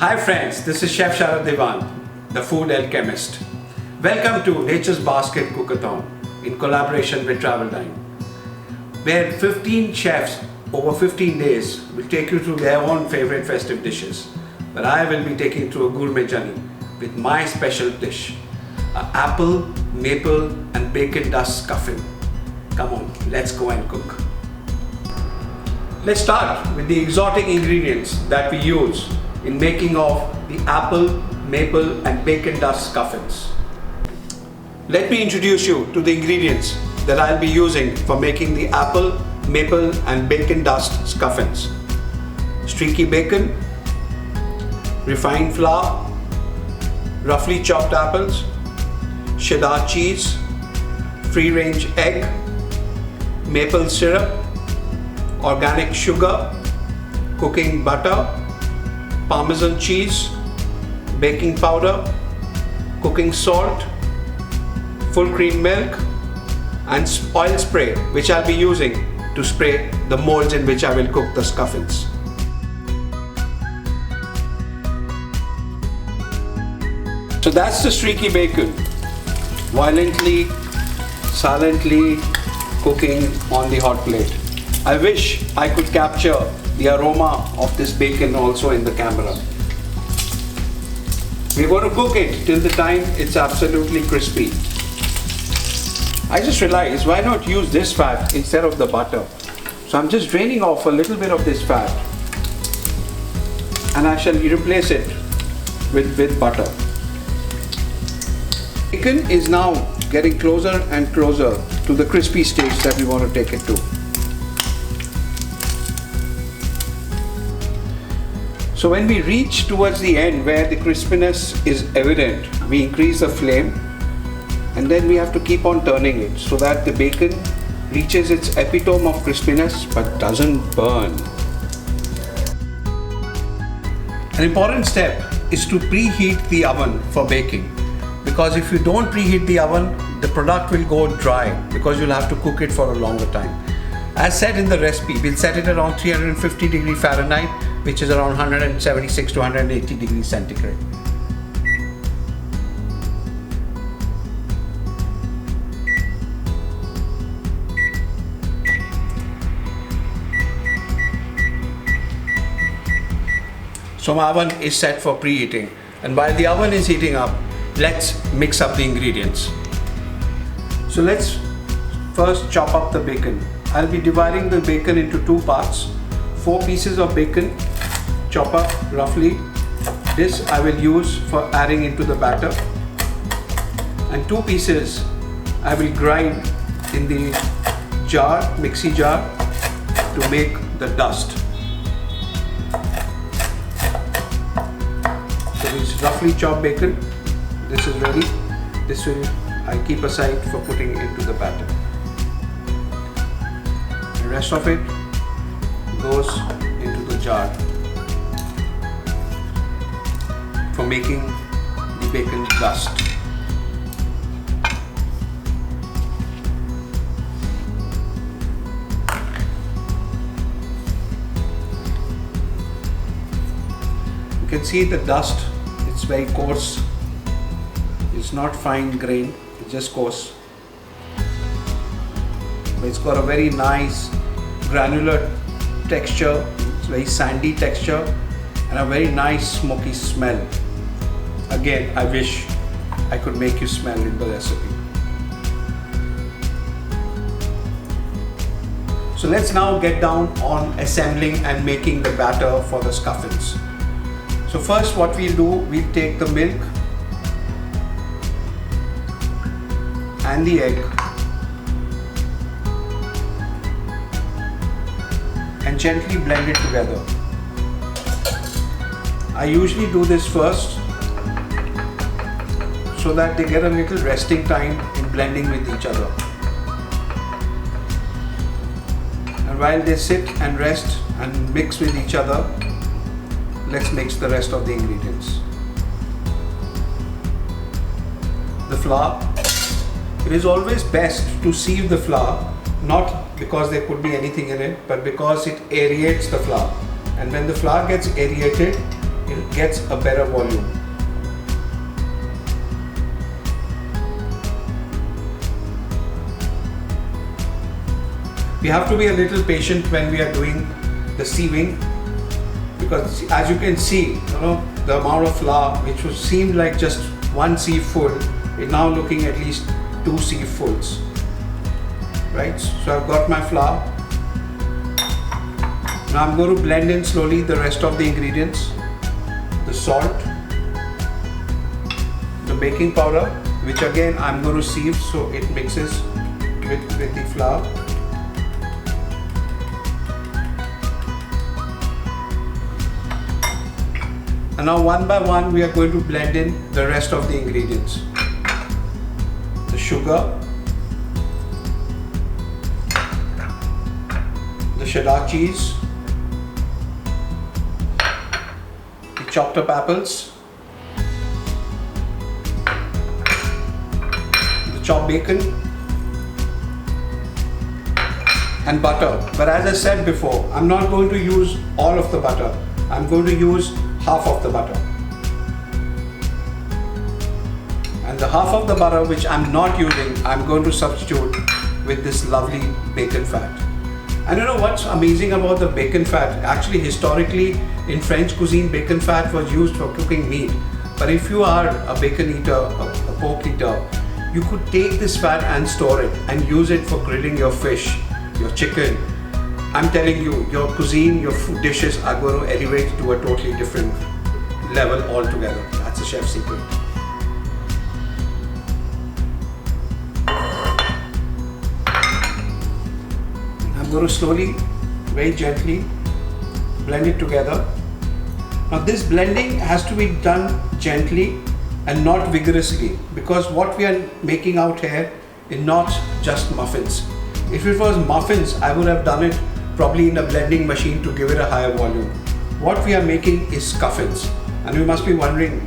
Hi friends, this is Chef Sharad Devan, the food alchemist. Welcome to Nature's Basket Cookathon in collaboration with Travel Dine, where 15 chefs over 15 days will take you through their own favorite festive dishes. But I will be taking you through a gourmet journey with my special dish, an apple, maple and bacon dust scuffin. Come on, let's go and cook. Let's start with the exotic ingredients that we use in making of the apple, maple and bacon dust scuffins. Let me introduce you to the ingredients that I'll be using for making the apple, maple and bacon dust scuffins. Streaky bacon, refined flour, roughly chopped apples, cheddar cheese, free-range egg, maple syrup, organic sugar, cooking butter, Parmesan cheese, baking powder, cooking salt, full cream milk and oil spray, which I'll be using to spray the molds in which I will cook the scuffins. So that's the streaky bacon, violently, silently cooking on the hot plate. I wish I could capture the aroma of this bacon also in the camera. We're going to cook it till the time it's absolutely crispy. I just realized, why not use this fat instead of the butter? So I'm just draining off a little bit of this fat and I shall replace it with butter. Bacon is now getting closer and closer to the crispy stage that we want to take it to. So when we reach towards the end where the crispiness is evident, we increase the flame and then we have to keep on turning it so that the bacon reaches its epitome of crispiness but doesn't burn. An important step is to preheat the oven for baking, because if you don't preheat the oven, the product will go dry because you'll have to cook it for a longer time. As said in the recipe, we'll set it around 350 degrees Fahrenheit, which is around 176 to 180 degrees centigrade. So my oven is set for preheating, and while the oven is heating up, let's mix up the ingredients. So let's first chop up the bacon. I'll be dividing the bacon into two parts. 4 pieces of bacon, chop up roughly. This I will use for adding into the batter. And 2 pieces I will grind in the jar, mixie jar, to make the dust. So this roughly chopped bacon, this is ready. This will I keep aside for putting into the batter. The rest of it goes into the jar for making the bacon dust. You can see the dust, it's very coarse, it's not fine grain, it's just coarse. But it's got a very nice granular texture, it's very sandy texture and a very nice smoky smell. Again, I wish I could make you smell in the recipe. So let's now get down on assembling and making the batter for the scuffins. So first what we'll do, we'll take the milk and the egg and gently blend it together. I usually do this first so that they get a little resting time in blending with each other. And while they sit and rest and mix with each other, let's mix the rest of the ingredients. The flour. It is always best to sieve the flour, not because there could be anything in it, but because it aerates the flour. And when the flour gets aerated, it gets a better volume. We have to be a little patient when we are doing the sieving, because as you can see, the amount of flour which would seem like just one sieve full is now looking at least 2 sieve fulls. Right? So I've got my flour. Now I'm going to blend in slowly the rest of the ingredients. The salt, the baking powder, which again I'm going to sieve so it mixes with the flour. And now one by one we are going to blend in the rest of the ingredients. The sugar, the cheddar cheese, the chopped up apples, the chopped bacon, and butter. But as I said before, I'm not going to use all of the butter. I'm going to use half of the butter. And the half of the butter which I'm not using, I'm going to substitute with this lovely bacon fat. And you know what's amazing about the bacon fat? Actually, historically in French cuisine, bacon fat was used for cooking meat. But if you are a bacon eater, a pork eater, you could take this fat and store it and use it for grilling your fish, your chicken. I'm telling you, your cuisine, your food dishes are going to elevate to a totally different level altogether. That's a chef's secret. I'm going to slowly, very gently blend it together. Now this blending has to be done gently and not vigorously, because what we are making out here is not just muffins. If it was muffins, I would have done it probably in a blending machine to give it a higher volume. What we are making is scuffins, and you must be wondering,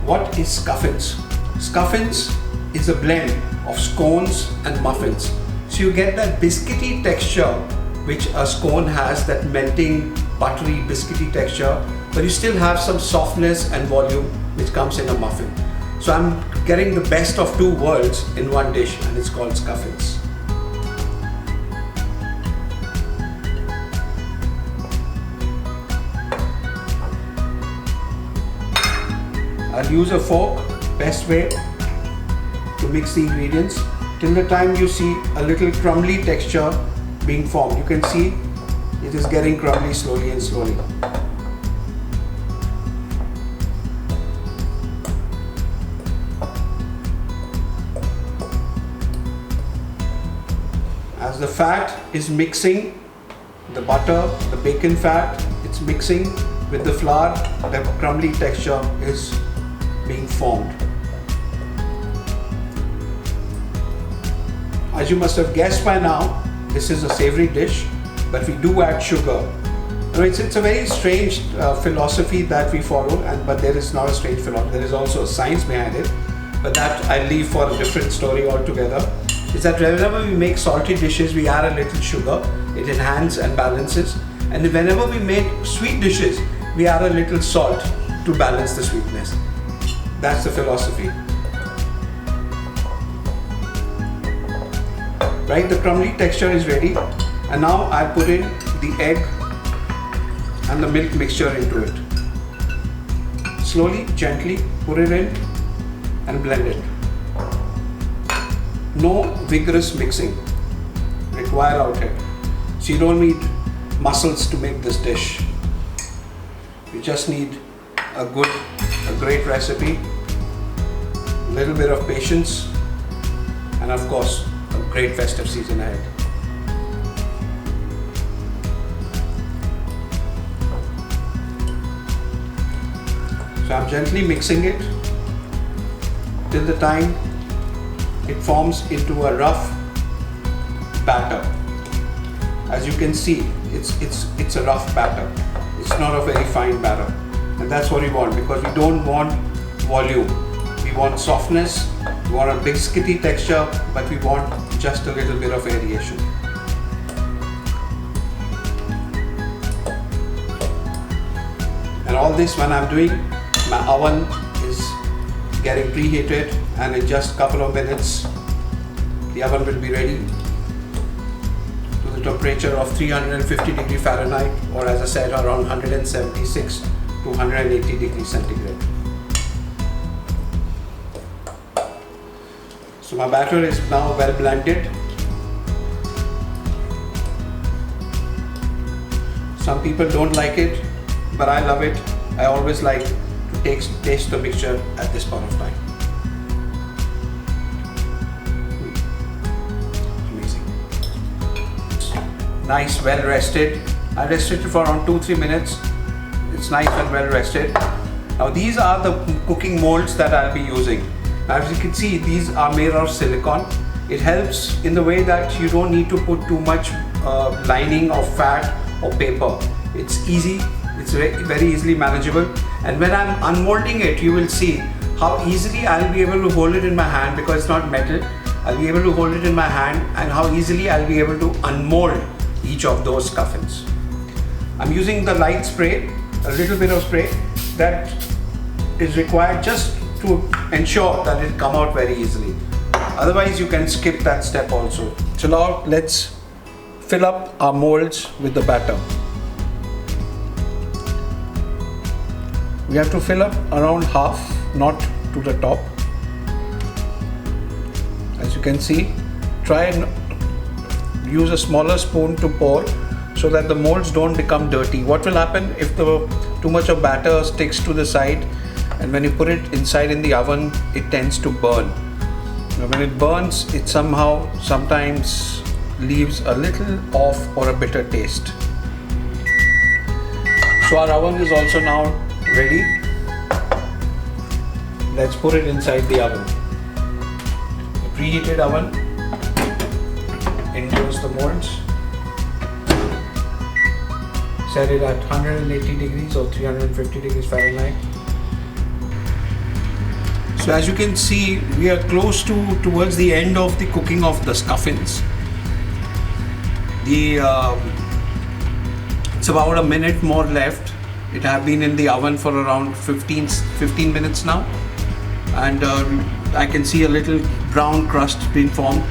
what is scuffins? Scuffins is a blend of scones and muffins. So you get that biscuity texture which a scone has, that melting buttery biscuity texture, but you still have some softness and volume which comes in a muffin. So I'm getting the best of two worlds in one dish, and it's called scuffins. I'll use a fork, best way to mix the ingredients till the time you see a little crumbly texture being formed. You can see it is getting crumbly slowly and slowly. As the fat is mixing, the butter, the bacon fat, it's mixing with the flour, the crumbly texture is being formed. As you must have guessed by now, this is a savory dish, but we do add sugar. It's a very strange philosophy that we follow, but there is not a strange philosophy. There is also a science behind it, but that I leave for a different story altogether. Is that whenever we make salty dishes, we add a little sugar. It enhances and balances. And whenever we make sweet dishes, we add a little salt to balance the sweetness. That's the philosophy. Right, the crumbly texture is ready, and now I put in the egg and the milk mixture into it. Slowly, gently put it in and blend it. No vigorous mixing required out here. So you don't need muscles to make this dish. You just need a great recipe, a little bit of patience, and of course, a great festive season ahead. So I'm gently mixing it till the time it forms into a rough batter. As you can see, it's a rough batter. It's not a very fine batter, and that's what we want, because we don't want volume. We want softness. We want a biscuity texture, but we want just a little bit of aeration. And And all this when I'm doing, my oven is getting preheated, and in just a couple of minutes the oven will be ready to the temperature of 350 degree Fahrenheit, or as I said, around 176 to 180 degrees centigrade. So my batter is now well blended. Some people don't like it, but I love it. I always like to taste the mixture at this point of time. Amazing. Nice, well rested. I rested it for around 2-3 minutes. It's nice and well rested. Now these are the cooking molds that I'll be using. Now, as you can see, these are made of silicone. It helps in the way that you don't need to put too much lining of fat or paper. It's easy, it's very easily manageable, and when I'm unmolding it, you will see how easily I'll be able to hold it in my hand, because it's not metal. I'll be able to hold it in my hand, and how easily I'll be able to unmold each of those scuffins. I'm using the light spray, a little bit of spray that is required just to ensure that it come out very easily. Otherwise you can skip that step also. So now let's fill up our molds with the batter. We have to fill up around half, not to the top. As you can see, try and use a smaller spoon to pour so that the molds don't become dirty. What will happen if too much of batter sticks to the side, and when you put it inside in the oven, it tends to burn. Now when it burns, it sometimes leaves a little off or a bitter taste. So our oven is also now ready. Let's put it inside the oven. The preheated oven. Introduce the molds. Set it at 180 degrees or 350 degrees Fahrenheit. So as you can see, we are close towards the end of the cooking of the scuffins. It's about a minute more left. It has been in the oven for around 15 minutes now, and I can see a little brown crust being formed.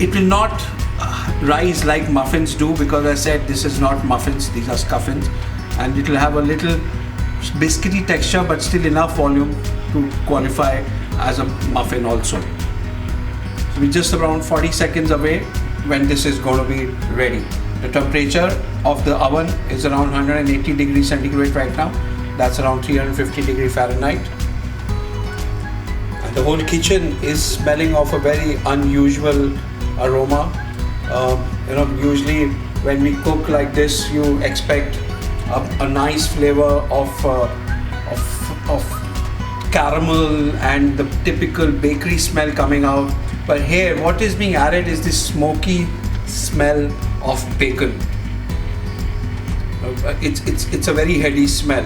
It will not rise like muffins do, because I said this is not muffins, these are scuffins, and it will have a little biscuity texture but still enough volume to qualify as a muffin also. So we're just around 40 seconds away when this is going to be ready. The temperature of the oven is around 180 degrees centigrade right now. That's around 350 degrees Fahrenheit. And the whole kitchen is smelling of a very unusual aroma. Usually when we cook like this, you expect a nice flavor of caramel and the typical bakery smell coming out. But here, what is being added is this smoky smell of bacon. It's a very heady smell.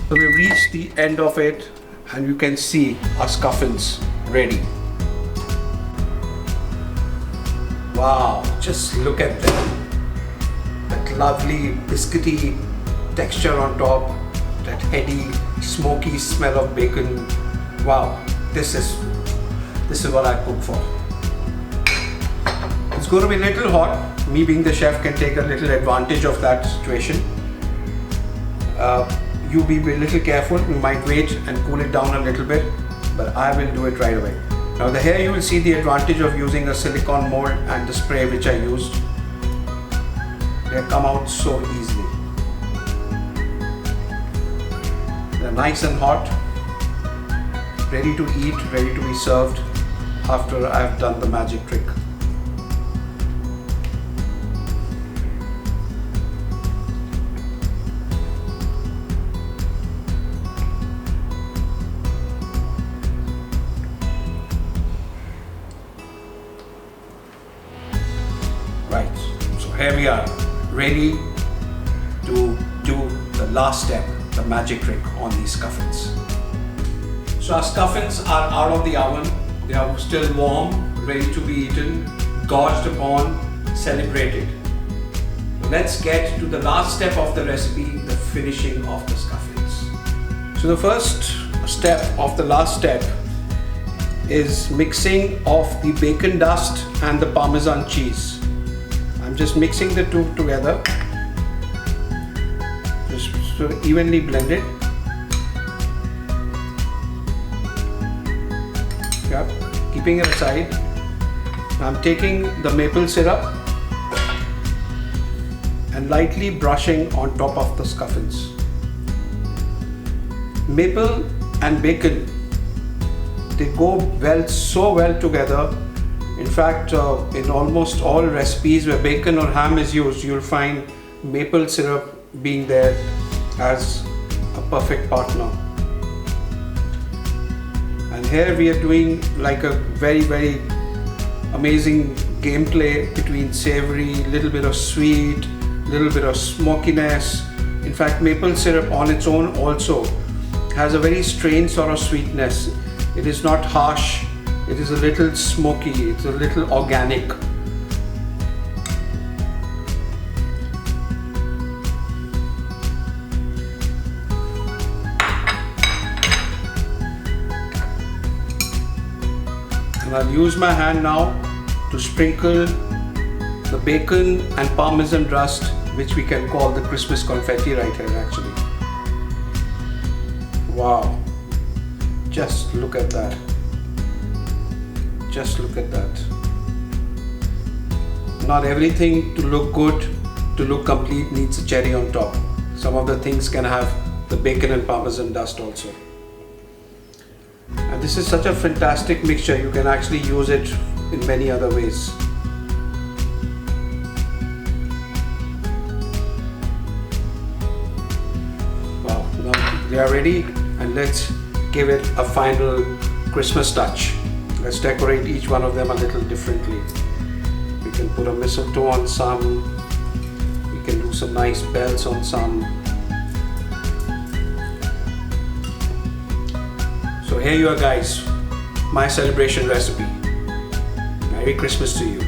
So we've reached the end of it, and you can see our scuffins ready. Wow, just look at them. That lovely biscuity texture on top, that heady, smoky smell of bacon. Wow, this is what I cook for. It's going to be a little hot. Me being the chef can take a little advantage of that situation. You be a little careful. You might wait and cool it down a little bit, but I will do it right away. Now here you will see the advantage of using a silicone mold and the spray which I used. They come out so easily. They're nice and hot, ready to eat, ready to be served after I've done the magic trick. Right, so here we are, ready to do the last step, the magic trick on these scuffins. So our scuffins are out of the oven. They are still warm, ready to be eaten, gorged upon, celebrated. let's get to the last step of the recipe, the finishing of the scuffins. So the first step of the last step is mixing of the bacon dust and the Parmesan cheese. I'm just mixing the two together, just sort of evenly blended. Yep. Keeping it aside, I'm taking the maple syrup and lightly brushing on top of the scuffins. Maple and bacon, they go so well together. In fact, in almost all recipes where bacon or ham is used, you'll find maple syrup being there as a perfect partner. And here we are doing like a very amazing gameplay between savory, little bit of sweet, little bit of smokiness. In fact, maple syrup on its own also has a very strange sort of sweetness. It is not harsh, it is a little smoky, it's a little organic. And I'll use my hand now to sprinkle the bacon and Parmesan dust, which we can call the Christmas confetti right here actually. Wow, just look at that. Just look at that. Not everything to look good, to look complete, needs a cherry on top. Some of the things can have the bacon and Parmesan dust also. And this is such a fantastic mixture, you can actually use it in many other ways. Wow, now they are ready, and let's give it a final Christmas touch. Let's decorate each one of them a little differently. We can put a mistletoe on some, we can do some nice bells on some. So here you are guys, my celebration recipe. Merry Christmas to you.